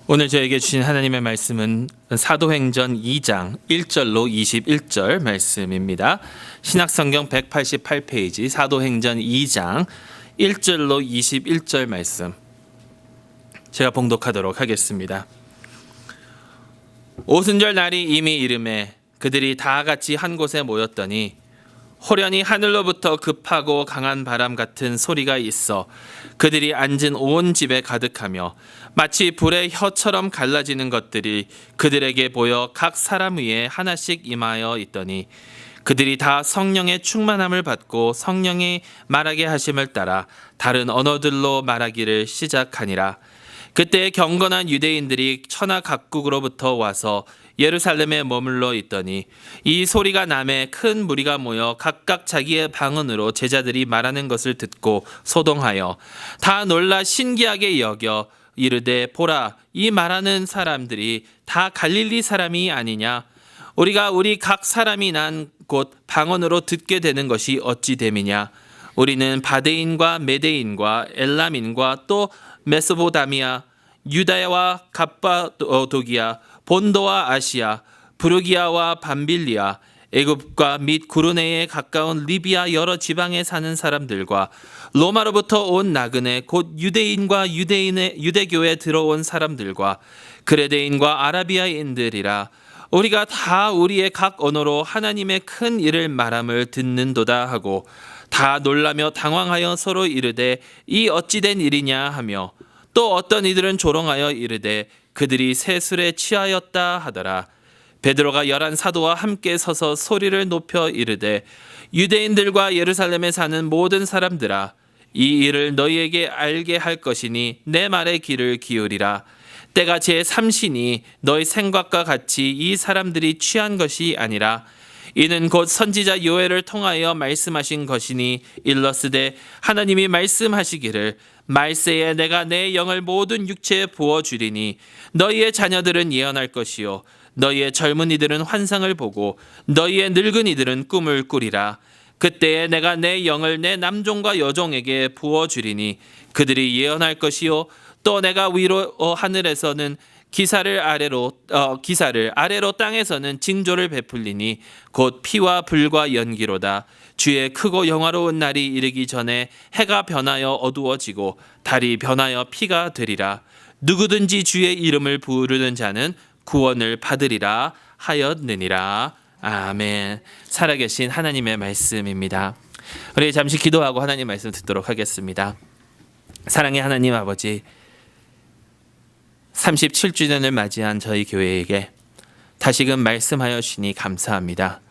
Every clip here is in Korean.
오늘 저에게 주신 하나님의 말씀은 사도행전 2장 1절로 21절 말씀입니다. 신약성경 188페이지 사도행전 2장 1절로 21절 말씀 제가 봉독하도록 하겠습니다. 오순절 날이 이미 이름에 그들이 다 같이 한 곳에 모였더니 호련히 하늘로부터 급하고 강한 바람 같은 소리가 있어 그들이 앉은 온 집에 가득하며 마치 불의 혀처럼 갈라지는 것들이 그들에게 보여 각 사람 위에 하나씩 임하여 있더니 그들이 다 성령의 충만함을 받고 성령이 말하게 하심을 따라 다른 언어들로 말하기를 시작하니라. 그때 경건한 유대인들이 천하 각국으로부터 와서 예루살렘에 머물러 있더니 이 소리가 남에 큰 무리가 모여 각각 자기의 방언으로 제자들이 말하는 것을 듣고 소동하여 다 놀라 신기하게 여겨 이르되 보라, 이 말하는 사람들이 다 갈릴리 사람이 아니냐? 우리가 우리 각 사람이 난 곳 방언으로 듣게 되는 것이 어찌 됨이냐? 우리는 바데인과 메데인과 엘람인과 또 메소포다미아, 유다야와 갑바도기아, 본도와 아시아, 부르기아와 밤빌리아, 애굽과 및 구르네에 가까운 리비아 여러 지방에 사는 사람들과 로마로부터 온 나그네 곧 유대인과 유대교에 들어온 사람들과 그레데인과 아라비아인들이라. 우리가 다 우리의 각 언어로 하나님의 큰 일을 말함을 듣는도다 하고 다 놀라며 당황하여 서로 이르되 이 어찌된 일이냐 하며 또 어떤 이들은 조롱하여 이르되 그들이 새 술에 취하였다 하더라. 베드로가 11 사도와 함께 서서 소리를 높여 이르되 유대인들과 예루살렘에 사는 모든 사람들아, 이 일을 너희에게 알게 할 것이니 내 말에 귀를 기울이라. 때가 제3시니 너희 생각과 같이 이 사람들이 취한 것이 아니라 이는 곧 선지자 요엘을 통하여 말씀하신 것이니 일러스되 하나님이 말씀하시기를 말세에 내가 내 영을 모든 육체에 부어주리니 너희의 자녀들은 예언할 것이요 너희의 젊은이들은 환상을 보고 너희의 늙은이들은 꿈을 꾸리라. 그때에 내가 내 영을 내 남종과 여종에게 부어주리니 그들이 예언할 것이요 또 내가 위로 하늘에서는 기사를 아래로 땅에서는 징조를 베풀리니 곧 피와 불과 연기로다. 주의 크고 영화로운 날이 이르기 전에 해가 변하여 어두워지고 달이 변하여 피가 되리라. 누구든지 주의 이름을 부르는 자는 구원을 받으리라 하였느니라. 아멘. 살아계신 하나님의 말씀입니다. 우리 잠시 기도하고 하나님 말씀 듣도록 하겠습니다. 사랑의 하나님 아버지, 37주년을 맞이한 저희 교회에게 다시금 말씀하여 주시니 감사합니다.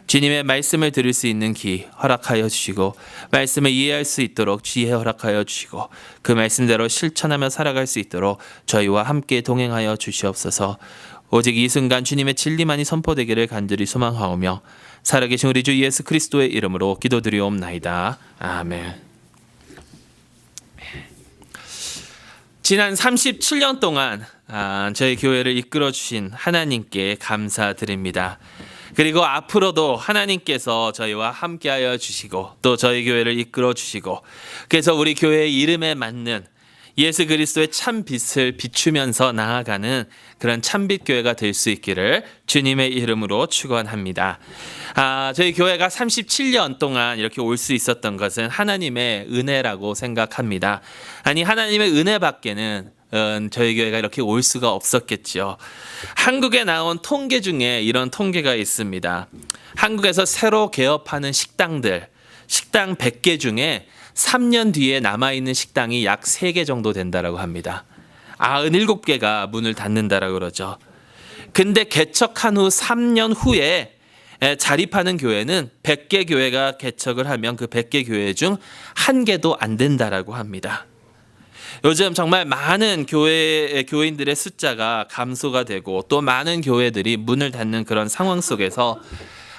주님의 말씀을 들을 수 있는 귀 허락하여 주시고 말씀을 이해할 수 있도록 지혜 허락하여 주시고 그 말씀대로 실천하며 살아갈 수 있도록 저희와 함께 동행하여 주시옵소서. 오직 이 순간 주님의 진리만이 선포되기를 간절히 소망하오며 살아계신 우리 주 예수 그리스도의 이름으로 기도드리옵나이다. 아멘. 지난 37년 동안 저희 교회를 이끌어 주신 하나님께 감사드립니다. 그리고 앞으로도 하나님께서 저희와 함께하여 주시고 또 저희 교회를 이끌어 주시고 그래서 우리 교회의 이름에 맞는 예수 그리스도의 참 빛을 비추면서 나아가는 그런 참빛 교회가 될 수 있기를 주님의 이름으로 축원합니다. 저희 교회가 37년 동안 이렇게 올 수 있었던 것은 하나님의 은혜라고 생각합니다. 아니 하나님의 은혜밖에는 저희 교회가 이렇게 올 수가 없었겠죠. 한국에 나온 통계 중에 이런 통계가 있습니다. 한국에서 새로 개업하는 식당들, 식당 100개 중에 3년 뒤에 남아있는 식당이 약 3개 정도 된다고 합니다. 97개가 문을 닫는다라고 그러죠. 근데 개척한 후 3년 후에 자립하는 교회는 100개 교회가 개척을 하면 그 100개 교회 중 1개도 안 된다라고 합니다. 요즘 정말 많은 교인들의 숫자가 감소가 되고 또 많은 교회들이 문을 닫는 그런 상황 속에서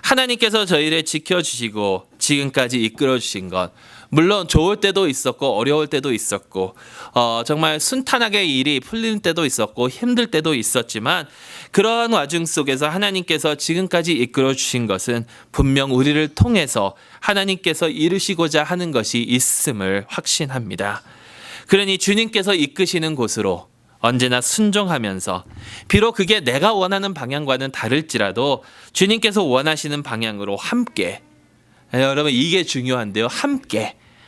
하나님께서 저희를 지켜주시고 지금까지 이끌어주신 것, 물론 좋을 때도 있었고 어려울 때도 있었고 정말 순탄하게 일이 풀리는 때도 있었고 힘들 때도 있었지만 그러한 와중 속에서 하나님께서 지금까지 이끌어주신 것은 분명 우리를 통해서 하나님께서 이루시고자 하는 것이 있음을 확신합니다. 그러니 주님께서 이끄시는 곳으로 언제나 순종하면서 비록 그게 내가 원하는 방향과는 다를지라도 주님께서 원하시는 방향으로 함께, 여러분 이게 중요한데요.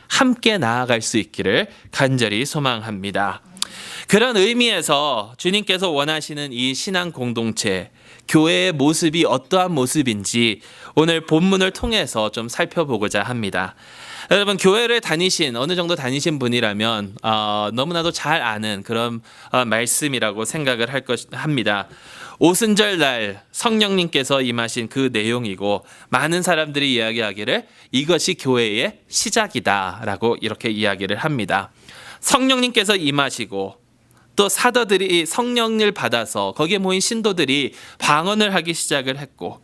함께 나아갈 수 있기를 간절히 소망합니다. 그런 의미에서 주님께서 원하시는 이 신앙 공동체, 교회의 모습이 어떠한 모습인지 오늘 본문을 통해서 좀 살펴보고자 합니다. 여러분 교회를 어느 정도 다니신 분이라면 너무나도 잘 아는 그런 말씀이라고 생각을 합니다. 오순절 날 성령님께서 임하신 그 내용이고 많은 사람들이 이야기하기를 이것이 교회의 시작이다라고 이렇게 이야기를 합니다. 성령님께서 임하시고 또 사도들이 성령을 받아서 거기에 모인 신도들이 방언을 하기 시작을 했고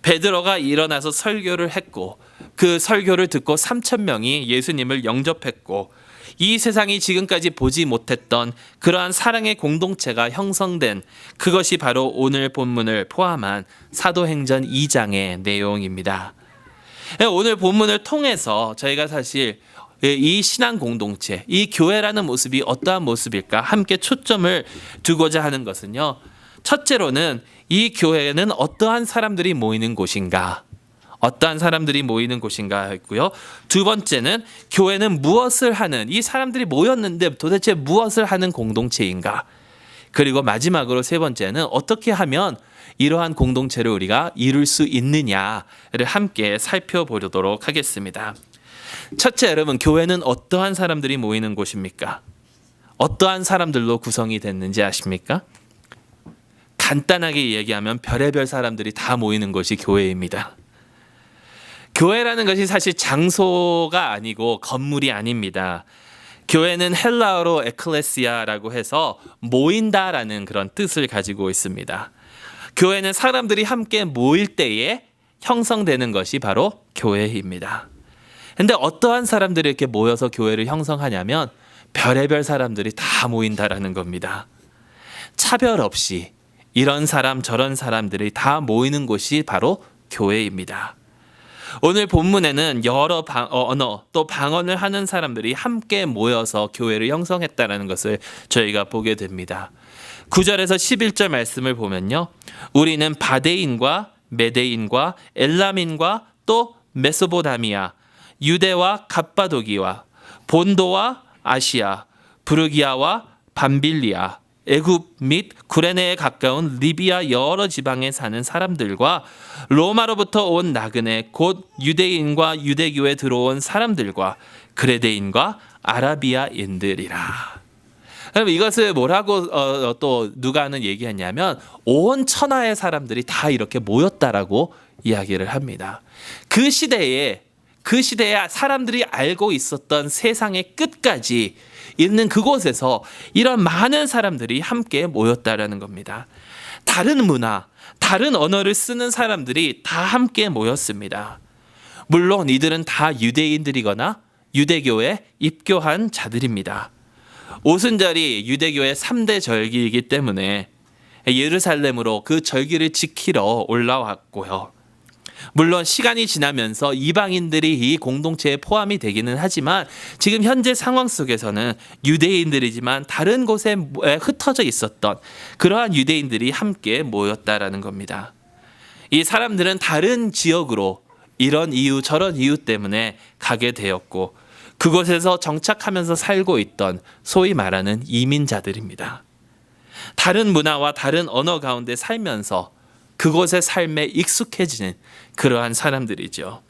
베드로가 일어나서 설교를 했고 그 설교를 듣고 3,000명이 예수님을 영접했고 이 세상이 지금까지 보지 못했던 그러한 사랑의 공동체가 형성된 그것이 바로 오늘 본문을 포함한 사도행전 2장의 내용입니다. 오늘 본문을 통해서 저희가 사실 이 신앙 공동체, 이 교회라는 모습이 어떠한 모습일까 함께 초점을 두고자 하는 것은요. 첫째로는 이 교회는 어떠한 사람들이 모이는 곳인가 했고요. 두 번째는 교회는 무엇을 하는, 이 사람들이 모였는데 도대체 무엇을 하는 공동체인가. 그리고 마지막으로 세 번째는 어떻게 하면 이러한 공동체를 우리가 이룰 수 있느냐를 함께 살펴보도록 하겠습니다. 첫째, 여러분 교회는 어떠한 사람들이 모이는 곳입니까? 어떠한 사람들로 구성이 됐는지 아십니까? 간단하게 얘기하면 별의별 사람들이 다 모이는 것이 교회입니다. 교회라는 것이 사실 장소가 아니고 건물이 아닙니다. 교회는 헬라어로 에클레시아라고 해서 모인다라는 그런 뜻을 가지고 있습니다. 교회는 사람들이 함께 모일 때에 형성되는 것이 바로 교회입니다. 근데 어떠한 사람들이 이렇게 모여서 교회를 형성하냐면 별의별 사람들이 다 모인다라는 겁니다. 차별 없이 이런 사람 저런 사람들이 다 모이는 곳이 바로 교회입니다. 오늘 본문에는 여러 언어 또 방언을 하는 사람들이 함께 모여서 교회를 형성했다는 것을 저희가 보게 됩니다. 9절에서 11절 말씀을 보면요. 우리는 바데인과 메데인과 엘람인과 또 메소포타미아, 유대와 갑바도기와 본도와 아시아, 부르기아와 밤빌리아, 애굽 및 구레네에 가까운 리비아 여러 지방에 사는 사람들과 로마로부터 온 나그네 곧 유대인과 유대교에 들어온 사람들과 그레데인과 아라비아인들이라. 그럼 이것을 뭐라고 또 누가는 얘기했냐면 온 천하의 사람들이 다 이렇게 모였다라고 이야기를 합니다. 그 시대에 사람들이 알고 있었던 세상의 끝까지 있는 그곳에서 이런 많은 사람들이 함께 모였다라는 겁니다. 다른 문화, 다른 언어를 쓰는 사람들이 다 함께 모였습니다. 물론 이들은 다 유대인들이거나 유대교에 입교한 자들입니다. 오순절이 유대교의 3대 절기이기 때문에 예루살렘으로 그 절기를 지키러 올라왔고요. 물론 시간이 지나면서 이방인들이 이 공동체에 포함이 되기는 하지만 지금 현재 상황 속에서는 유대인들이지만 다른 곳에 흩어져 있었던 그러한 유대인들이 함께 모였다라는 겁니다. 이 사람들은 다른 지역으로 이런 이유 저런 이유 때문에 가게 되었고 그곳에서 정착하면서 살고 있던 소위 말하는 이민자들입니다. 다른 문화와 다른 언어 가운데 살면서 그곳의 삶에 익숙해지는 그러한 사람들이죠.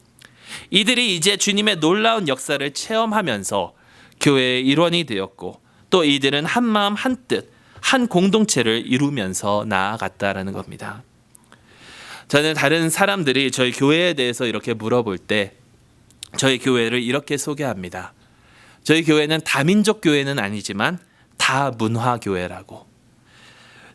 이들이 이제 주님의 놀라운 역사를 체험하면서 교회의 일원이 되었고 또 이들은 한 마음 한 뜻, 한 공동체를 이루면서 나아갔다라는 겁니다. 저는 다른 사람들이 저희 교회에 대해서 이렇게 물어볼 때 저희 교회를 이렇게 소개합니다. 저희 교회는 다민족 교회는 아니지만 다문화교회라고.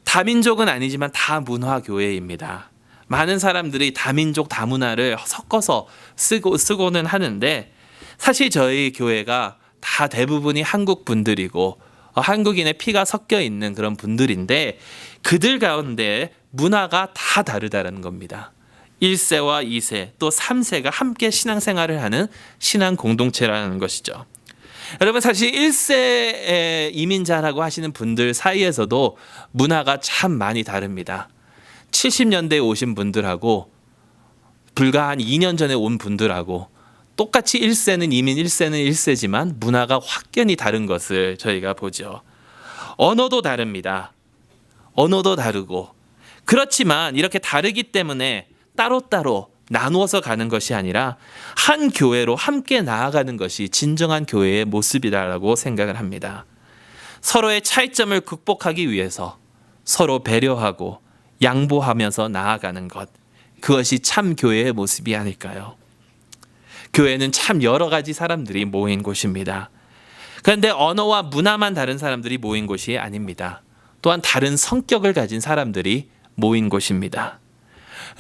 다민족은 아니지만 다문화교회입니다. 많은 사람들이 다민족 다문화를 섞어서 쓰고는 하는데 사실 저희 교회가 다 대부분이 한국 분들이고 한국인의 피가 섞여 있는 그런 분들인데 그들 가운데 문화가 다 다르다는 겁니다. 1세와 2세 또 3세가 함께 신앙생활을 하는 신앙 공동체라는 것이죠. 여러분 사실 1세 이민자라고 하시는 분들 사이에서도 문화가 참 많이 다릅니다. 70년대에 오신 분들하고 불과 한 2년 전에 온 분들하고 똑같이 1세는 이민 1세는 1세지만 문화가 확연히 다른 것을 저희가 보죠. 언어도 다릅니다. 언어도 다르고 그렇지만 이렇게 다르기 때문에 따로따로 나누어서 가는 것이 아니라 한 교회로 함께 나아가는 것이 진정한 교회의 모습이라고 생각을 합니다. 서로의 차이점을 극복하기 위해서 서로 배려하고 양보하면서 나아가는 것, 그것이 참 교회의 모습이 아닐까요? 교회는 참 여러 가지 사람들이 모인 곳입니다. 그런데 언어와 문화만 다른 사람들이 모인 곳이 아닙니다. 또한 다른 성격을 가진 사람들이 모인 곳입니다.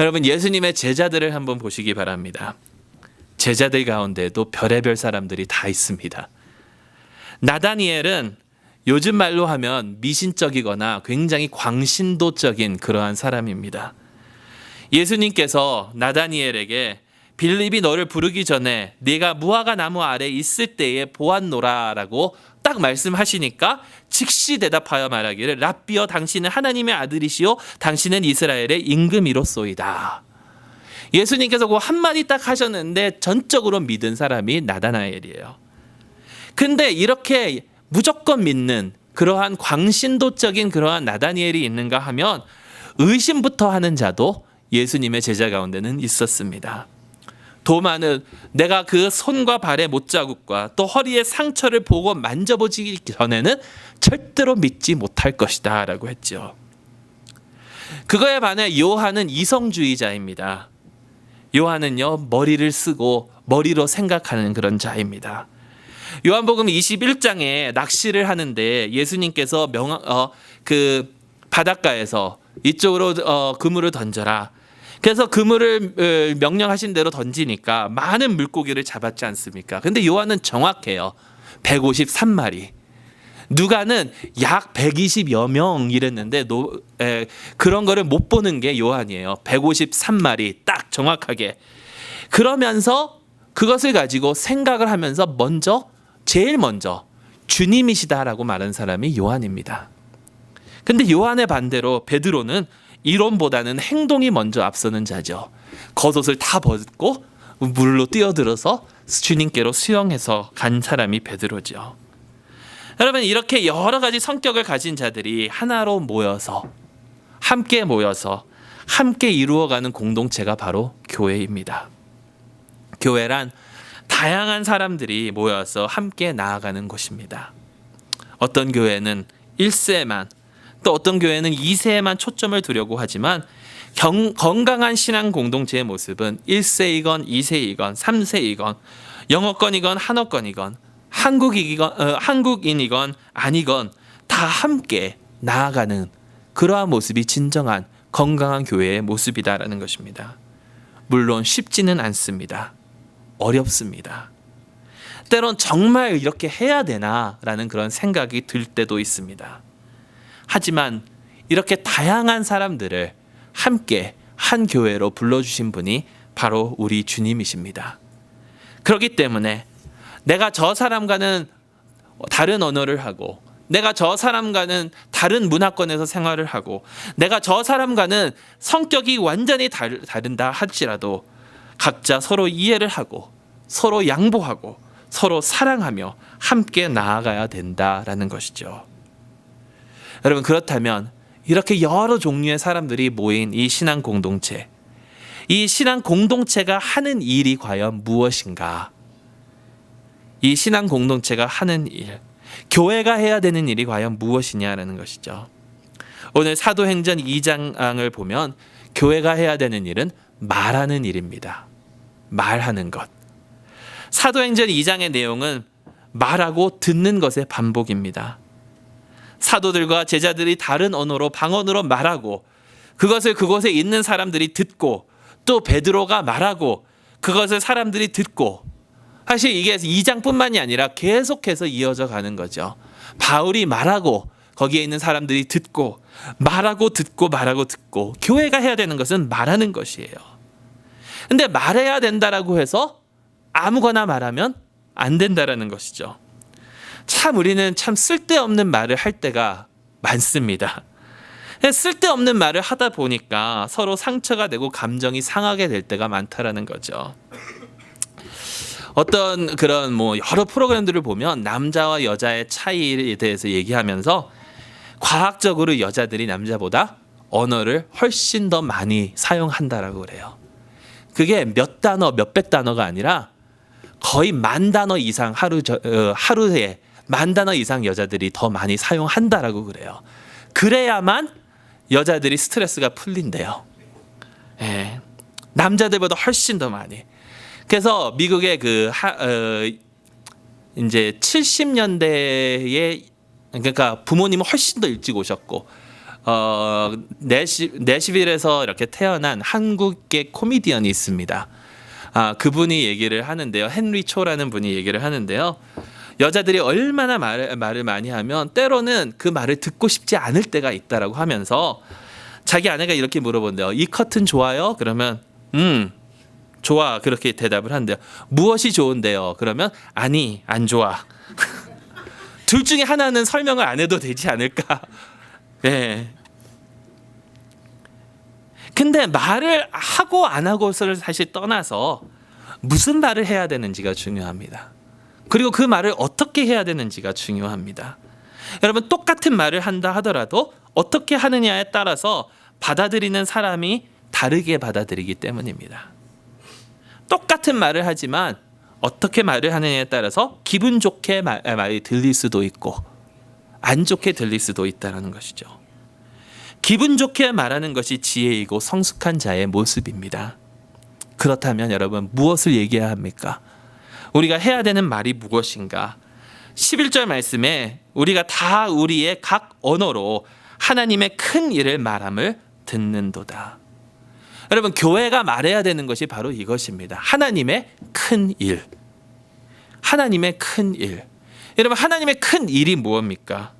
여러분 예수님의 제자들을 한번 보시기 바랍니다. 제자들 가운데도 별의별 사람들이 다 있습니다. 나다니엘은 요즘 말로 하면 미신적이거나 굉장히 광신도적인 그러한 사람입니다. 예수님께서 나다니엘에게 빌립이 너를 부르기 전에 네가 무화과 나무 아래 있을 때에 보았노라라고 딱 말씀하시니까 즉시 대답하여 말하기를 랍비여 당신은 하나님의 아들이시요 당신은 이스라엘의 임금이로소이다. 예수님께서 그 한마디 딱 하셨는데 전적으로 믿은 사람이 나다나엘이에요. 근데 이렇게 무조건 믿는 그러한 광신도적인 그러한 나다니엘이 있는가 하면 의심부터 하는 자도 예수님의 제자 가운데는 있었습니다. 도마는 내가 그 손과 발의 못자국과 또 허리의 상처를 보고 만져보기 전에는 절대로 믿지 못할 것이다 라고 했죠. 그거에 반해 요한은 이성주의자입니다. 요한은요 머리를 쓰고 머리로 생각하는 그런 자입니다. 요한복음 21장에 낚시를 하는데 예수님께서 그 바닷가에서 이쪽으로 그물을 던져라. 그래서 그물을 명령하신 대로 던지니까 많은 물고기를 잡았지 않습니까? 근데 요한은 정확해요. 153마리. 누가는 약 120여 명 이랬는데 그런 거를 못 보는 게 요한이에요. 153마리 딱 정확하게. 그러면서 그것을 가지고 생각을 하면서 제일 먼저 주님이시다라고 말한 사람이 요한입니다. 근데 요한의 반대로 베드로는 이론보다는 행동이 먼저 앞서는 자죠. 겉옷을 다 벗고 물로 뛰어들어서 주님께로 수영해서 간 사람이 베드로죠. 여러분 이렇게 여러 가지 성격을 가진 자들이 하나로 모여서 함께 이루어가는 공동체가 바로 교회입니다. 교회란 다양한 사람들이 모여서 함께 나아가는 곳입니다. 어떤 교회는 1세만 또 어떤 교회는 2세에만 초점을 두려고 하지만 건강한 신앙 공동체의 모습은 1세이건 2세이건 3세이건 영어권이건 한어권이건 한국인이건 아니건 다 함께 나아가는 그러한 모습이 진정한 건강한 교회의 모습이다라는 것입니다. 물론 쉽지는 않습니다. 어렵습니다. 때론 정말 이렇게 해야 되나라는 그런 생각이 들 때도 있습니다. 하지만 이렇게 다양한 사람들을 함께 한 교회로 불러주신 분이 바로 우리 주님이십니다. 그렇기 때문에 내가 저 사람과는 다른 언어를 하고 내가 저 사람과는 다른 문화권에서 생활을 하고 내가 저 사람과는 성격이 완전히 다른다 할지라도 각자 서로 이해를 하고 서로 양보하고 서로 사랑하며 함께 나아가야 된다라는 것이죠. 여러분 그렇다면 이렇게 여러 종류의 사람들이 모인 이 신앙 공동체, 이 신앙 공동체가 하는 일이 과연 무엇인가? 이 신앙 공동체가 하는 일, 교회가 해야 되는 일이 과연 무엇이냐라는 것이죠. 오늘 사도행전 2장을 보면 교회가 해야 되는 일은 말하는 일입니다. 말하는 것. 사도행전 2장의 내용은 말하고 듣는 것의 반복입니다. 사도들과 제자들이 다른 언어로 방언으로 말하고 그것을 그곳에 있는 사람들이 듣고 또 베드로가 말하고 그것을 사람들이 듣고 사실 이게 2장뿐만이 아니라 계속해서 이어져 가는 거죠. 바울이 말하고 거기에 있는 사람들이 듣고 말하고 듣고 말하고 듣고 교회가 해야 되는 것은 말하는 것이에요. 근데 말해야 된다라고 해서 아무거나 말하면 안 된다라는 것이죠. 참 우리는 참 쓸데없는 말을 할 때가 많습니다. 쓸데없는 말을 하다 보니까 서로 상처가 되고 감정이 상하게 될 때가 많다라는 거죠. 어떤 그런 여러 프로그램들을 보면 남자와 여자의 차이에 대해서 얘기하면서 과학적으로 여자들이 남자보다 언어를 훨씬 더 많이 사용한다라고 그래요. 그게 몇 단어, 몇백 단어가 아니라 거의 10,000단어 이상 하루에 10,000단어 이상 여자들이 더 많이 사용한다라고 그래요. 그래야만 여자들이 스트레스가 풀린대요. 예. 남자들보다 훨씬 더 많이. 그래서 미국의 이제 70년대에 그러니까 부모님은 훨씬 더 일찍 오셨고 내시빌에서 이렇게 태어난 한국계 코미디언이 있습니다. 그분이 얘기를 하는데요. 헨리 초라는 분이 얘기를 하는데요. 여자들이 얼마나 말을 많이 하면 때로는 그 말을 듣고 싶지 않을 때가 있다라고 하면서 자기 아내가 이렇게 물어본대요. 이 커튼 좋아요? 그러면 좋아 그렇게 대답을 한대요. 무엇이 좋은데요? 그러면 아니 안 좋아. 둘 중에 하나는 설명을 안 해도 되지 않을까? 네. 근데 말을 하고 안 하고를 사실 떠나서 무슨 말을 해야 되는지가 중요합니다. 그리고 그 말을 어떻게 해야 되는지가 중요합니다. 여러분 똑같은 말을 한다 하더라도 어떻게 하느냐에 따라서 받아들이는 사람이 다르게 받아들이기 때문입니다. 똑같은 말을 하지만 어떻게 말을 하느냐에 따라서 기분 좋게 말이 들릴 수도 있고 안 좋게 들릴 수도 있다는 것이죠. 기분 좋게 말하는 것이 지혜이고 성숙한 자의 모습입니다. 그렇다면 여러분 무엇을 얘기해야 합니까? 우리가 해야 되는 말이 무엇인가? 11절 말씀에 우리가 다 우리의 각 언어로 하나님의 큰 일을 말함을 듣는도다. 여러분 교회가 말해야 되는 것이 바로 이것입니다. 하나님의 큰 일. 하나님의 큰 일. 여러분 하나님의 큰 일이 무엇입니까?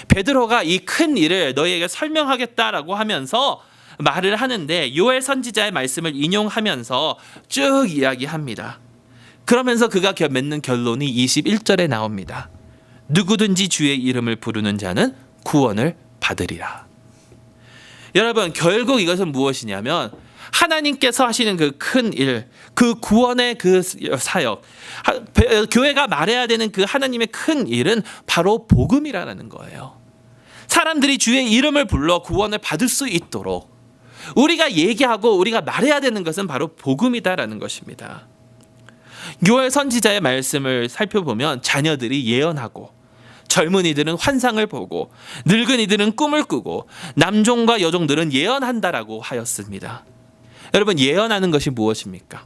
베드로가 이 큰 일을 너희에게 설명하겠다라고 하면서 말을 하는데 요엘 선지자의 말씀을 인용하면서 쭉 이야기합니다. 그러면서 그가 맺는 결론이 21절에 나옵니다. 누구든지 주의 이름을 부르는 자는 구원을 받으리라. 여러분 결국 이것은 무엇이냐면 하나님께서 하시는 그 큰 일, 그 구원의 그 사역, 교회가 말해야 되는 그 하나님의 큰 일은 바로 복음이라는 거예요. 사람들이 주의 이름을 불러 구원을 받을 수 있도록 우리가 얘기하고 우리가 말해야 되는 것은 바로 복음이다라는 것입니다. 요엘 선지자의 말씀을 살펴보면 자녀들이 예언하고 젊은이들은 환상을 보고 늙은이들은 꿈을 꾸고 남종과 여종들은 예언한다라고 하였습니다. 여러분 예언하는 것이 무엇입니까?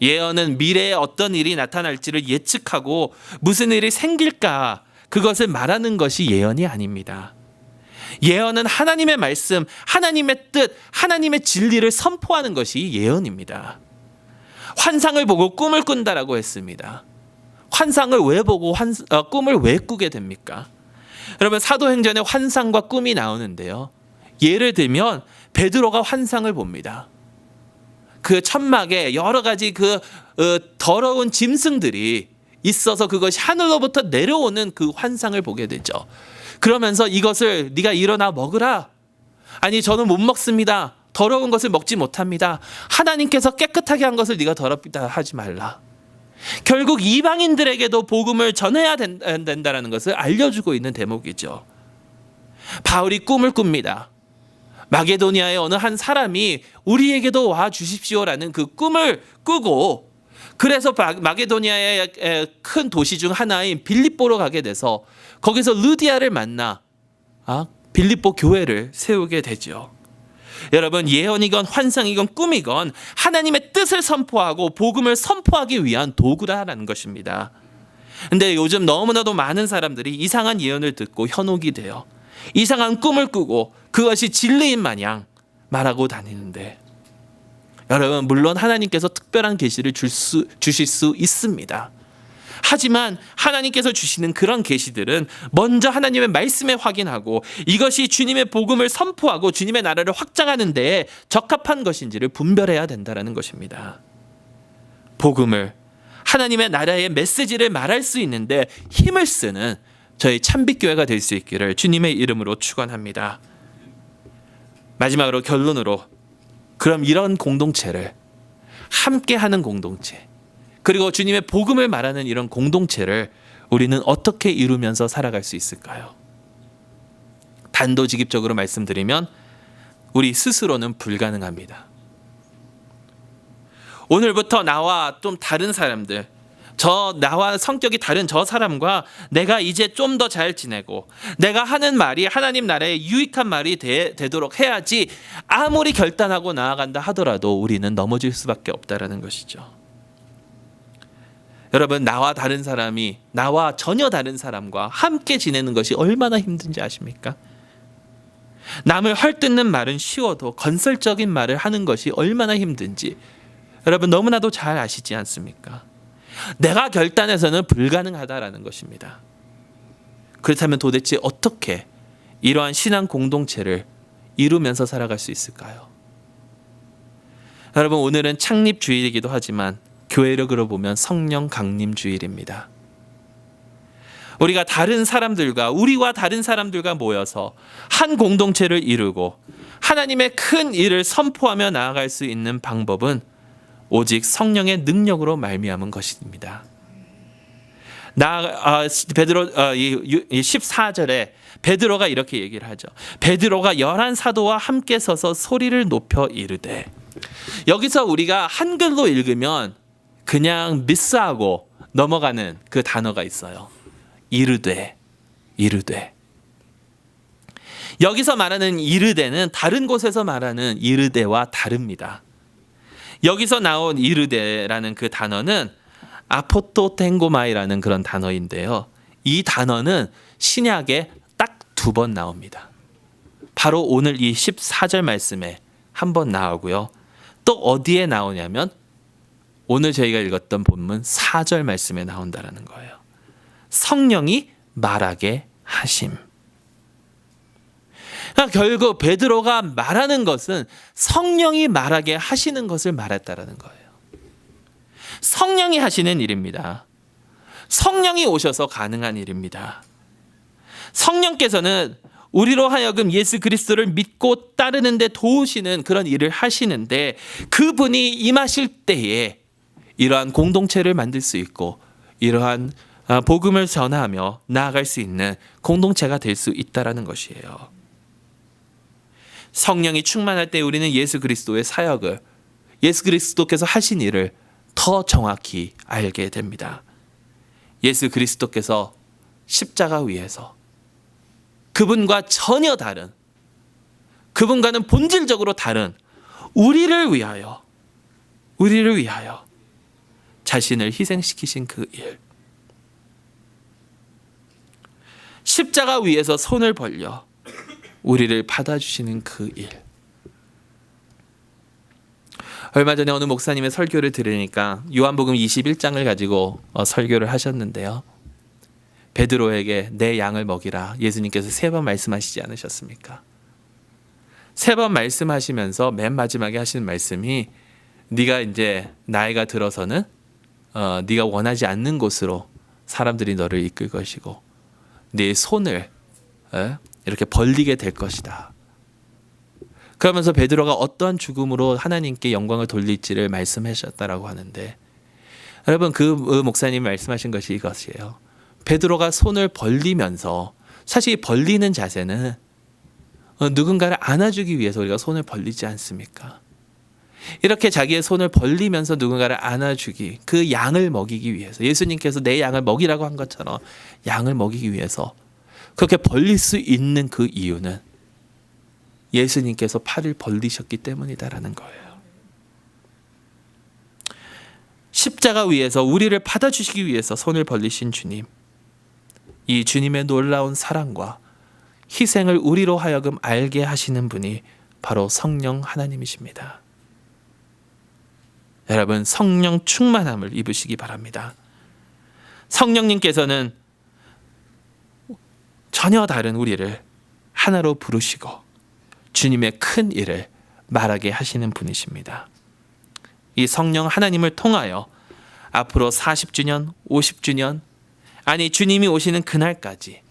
예언은 미래에 어떤 일이 나타날지를 예측하고 무슨 일이 생길까 그것을 말하는 것이 예언이 아닙니다. 예언은 하나님의 말씀, 하나님의 뜻, 하나님의 진리를 선포하는 것이 예언입니다. 환상을 보고 꿈을 꾼다라고 했습니다. 환상을 왜 보고 꿈을 왜 꾸게 됩니까? 여러분 사도행전에 환상과 꿈이 나오는데요. 예를 들면 베드로가 환상을 봅니다. 그 천막에 여러 가지 더러운 짐승들이 있어서 그것이 하늘로부터 내려오는 그 환상을 보게 되죠. 그러면서 이것을 네가 일어나 먹으라. 아니 저는 못 먹습니다. 더러운 것을 먹지 못합니다. 하나님께서 깨끗하게 한 것을 네가 더럽다 하지 말라. 결국 이방인들에게도 복음을 전해야 된다는 것을 알려주고 있는 대목이죠. 바울이 꿈을 꿉니다. 마게도니아의 어느 한 사람이 우리에게도 와 주십시오라는 그 꿈을 꾸고 그래서 마게도니아의 큰 도시 중 하나인 빌립보로 가게 돼서 거기서 르디아를 만나 빌립보 교회를 세우게 되죠. 여러분 예언이건 환상이건 꿈이건 하나님의 뜻을 선포하고 복음을 선포하기 위한 도구라는 것입니다. 근데 요즘 너무나도 많은 사람들이 이상한 예언을 듣고 현혹이 돼요. 이상한 꿈을 꾸고 그것이 진리인 마냥 말하고 다니는데 여러분 물론 하나님께서 특별한 계시를 주실 수 있습니다. 하지만 하나님께서 주시는 그런 계시들은 먼저 하나님의 말씀에 확인하고 이것이 주님의 복음을 선포하고 주님의 나라를 확장하는 데에 적합한 것인지를 분별해야 된다는 것입니다. 복음을 하나님의 나라의 메시지를 말할 수 있는데 힘을 쓰는 저희 참빛교회가 될 수 있기를 주님의 이름으로 축원합니다. 마지막으로 결론으로, 그럼 이런 공동체를, 함께하는 공동체, 그리고 주님의 복음을 말하는 이런 공동체를 우리는 어떻게 이루면서 살아갈 수 있을까요? 단도직입적으로 말씀드리면 우리 스스로는 불가능합니다. 오늘부터 나와 좀 다른 사람들, 나와 성격이 다른 저 사람과 내가 이제 좀 더 잘 지내고 내가 하는 말이 하나님 나라에 유익한 말이 되도록 해야지, 아무리 결단하고 나아간다 하더라도 우리는 넘어질 수밖에 없다라는 것이죠. 여러분, 나와 전혀 다른 사람과 함께 지내는 것이 얼마나 힘든지 아십니까? 남을 헐뜯는 말은 쉬워도 건설적인 말을 하는 것이 얼마나 힘든지 여러분 너무나도 잘 아시지 않습니까? 내가 결단해서는 불가능하다라는 것입니다. 그렇다면 도대체 어떻게 이러한 신앙 공동체를 이루면서 살아갈 수 있을까요? 여러분, 오늘은 창립 주일이기도 하지만 교회력으로 보면 성령 강림 주일입니다. 우리와 다른 사람들과 모여서 한 공동체를 이루고 하나님의 큰 일을 선포하며 나아갈 수 있는 방법은 오직 성령의 능력으로 말미암은 것입니다. 베드로 14절에 베드로가 이렇게 얘기를 하죠. 베드로가 11 사도와 함께 서서 소리를 높여 이르되, 여기서 우리가 한글로 읽으면 그냥 미스하고 넘어가는 그 단어가 있어요. 이르되. 여기서 말하는 이르되는 다른 곳에서 말하는 이르되와 다릅니다. 여기서 나온 이르되라는 그 단어는 아포토텐고마이라는 그런 단어인데요. 이 단어는 신약에 딱 2번 나옵니다. 바로 오늘 이 14절 말씀에 한 번 나오고요. 또 어디에 나오냐면 오늘 저희가 읽었던 본문 4절 말씀에 나온다라는 거예요. 성령이 말하게 하심. 그러니까 결국 베드로가 말하는 것은 성령이 말하게 하시는 것을 말했다라는 거예요. 성령이 하시는 일입니다. 성령이 오셔서 가능한 일입니다. 성령께서는 우리로 하여금 예수 그리스도를 믿고 따르는 데 도우시는 그런 일을 하시는데, 그분이 임하실 때에 이러한 공동체를 만들 수 있고 이러한 복음을 전하며 나아갈 수 있는 공동체가 될 수 있다라는 것이에요. 성령이 충만할 때 우리는 예수 그리스도의 사역을, 예수 그리스도께서 하신 일을 더 정확히 알게 됩니다. 예수 그리스도께서 십자가 위에서 그분과 전혀 다른, 그분과는 본질적으로 다른 우리를 위하여 자신을 희생시키신 그 일, 십자가 위에서 손을 벌려 우리를 받아주시는 그 일. 얼마 전에 어느 목사님의 설교를 들으니까 요한복음 21장을 가지고 설교를 하셨는데요. 베드로에게 내 양을 먹이라 예수님께서 3번 말씀하시지 않으셨습니까? 3번 말씀하시면서 맨 마지막에 하시는 말씀이, 네가 이제 나이가 들어서는 네가 원하지 않는 곳으로 사람들이 너를 이끌 것이고 네 손을 이렇게 벌리게 될 것이다. 그러면서 베드로가 어떠한 죽음으로 하나님께 영광을 돌릴지를 말씀하셨다라고 하는데, 여러분 그 목사님이 말씀하신 것이 이것이에요. 베드로가 손을 벌리면서, 사실 벌리는 자세는 누군가를 안아주기 위해서 우리가 손을 벌리지 않습니까? 이렇게 자기의 손을 벌리면서 누군가를 안아주기, 그 양을 먹이기 위해서, 예수님께서 내 양을 먹이라고 한 것처럼 양을 먹이기 위해서 그렇게 벌릴 수 있는 그 이유는 예수님께서 팔을 벌리셨기 때문이다라는 거예요. 십자가 위에서 우리를 받아주시기 위해서 손을 벌리신 주님, 이 주님의 놀라운 사랑과 희생을 우리로 하여금 알게 하시는 분이 바로 성령 하나님이십니다. 여러분, 성령 충만함을 입으시기 바랍니다. 성령님께서는 전혀 다른 우리를 하나로 부르시고 주님의 큰 일을 말하게 하시는 분이십니다. 이 성령 하나님을 통하여 앞으로 40주년, 50주년, 아니 주님이 오시는 그날까지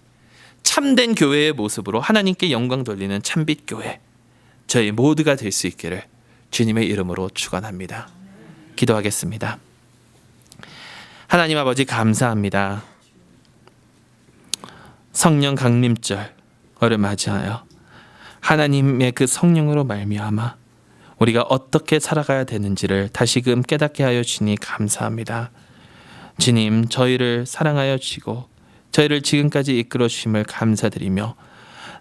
참된 교회의 모습으로 하나님께 영광 돌리는 참빛 교회, 저희 모두가 될 수 있기를 주님의 이름으로 축원합니다. 기도하겠습니다. 하나님 아버지 감사합니다. 성령 강림절을 맞이하여 하나님의 그 성령으로 말미암아 우리가 어떻게 살아가야 되는지를 다시금 깨닫게 하여 주니 감사합니다. 주님, 저희를 사랑하여 주시고 저희를 지금까지 이끌어 주심을 감사드리며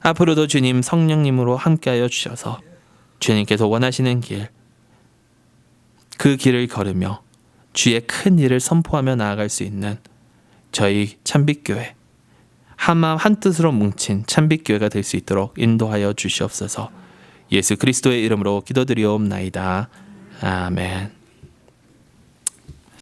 앞으로도 주님 성령님으로 함께하여 주셔서 주님께서 원하시는 길, 그 길을 걸으며 주의 큰 일을 선포하며 나아갈 수 있는 저희 참빛교회, 한마음 한뜻으로 뭉친 참빛교회가 될 수 있도록 인도하여 주시옵소서. 예수 그리스도의 이름으로 기도드리옵나이다. 아멘.